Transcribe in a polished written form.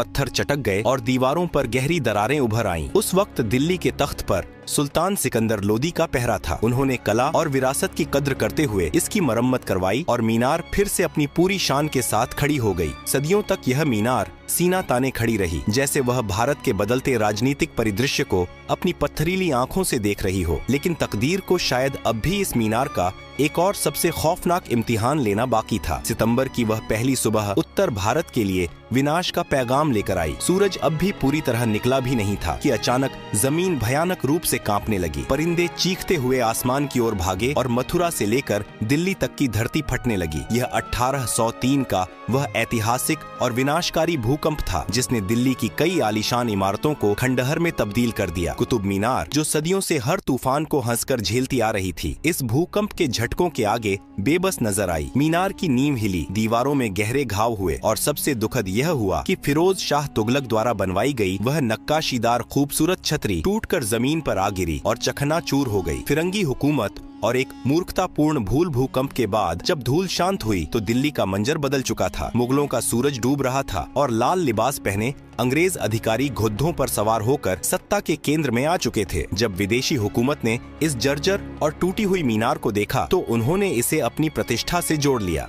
पत्थर चटक गए और दीवारों पर गहरी दरारें उभर आईं। उस वक्त दिल्ली के तख्त पर सुल्तान सिकंदर लोदी का पहरा था। उन्होंने कला और विरासत की कद्र करते हुए इसकी मरम्मत करवाई और मीनार फिर से अपनी पूरी शान के साथ खड़ी हो गई। सदियों तक यह मीनार सीना ताने खड़ी रही, जैसे वह भारत के बदलते राजनीतिक परिदृश्य को अपनी पत्थरीली आंखों से देख रही हो। लेकिन तकदीर को शायद अब भी इस मीनार का एक और सबसे खौफनाक इम्तिहान लेना बाकी था। सितंबर की वह पहली सुबह उत्तर भारत के लिए विनाश का पैगाम लेकर आई। सूरज अब भी पूरी तरह निकला भी नहीं था कि अचानक जमीन भयानक रूप से कांपने लगी। परिंदे चीखते हुए आसमान की ओर भागे और मथुरा से लेकर दिल्ली तक की धरती फटने लगी। यह 1803 का वह ऐतिहासिक और विनाशकारी भूकंप था जिसने दिल्ली की कई आलीशान इमारतों को खंडहर में तब्दील कर दिया। कुतुब मीनार, जो सदियों से हर तूफान को हंसकर झेलती आ रही थी, इस भूकंप के झटकों के आगे बेबस नजर आई। मीनार की नींव हिली, दीवारों में गहरे घाव हुए और सबसे दुखद यह हुआ कि फिरोज शाह तुगलक द्वारा बनवाई गई वह नक्काशीदार खूबसूरत छतरी टूटकर जमीन पर आ गिरी और चकनाचूर हो गई। फिरंगी हुकूमत और एक मूर्खतापूर्ण भूल भूकंप के बाद जब धूल शांत हुई तो दिल्ली का मंजर बदल चुका था। मुगलों का सूरज डूब रहा था और लाल लिबास पहने अंग्रेज अधिकारी घुड्डों पर सवार होकर सत्ता के केंद्र में आ चुके थे। जब विदेशी हुकूमत ने इस जर्जर और टूटी हुई मीनार को देखा तो उन्होंने इसे अपनी प्रतिष्ठा से जोड़ लिया।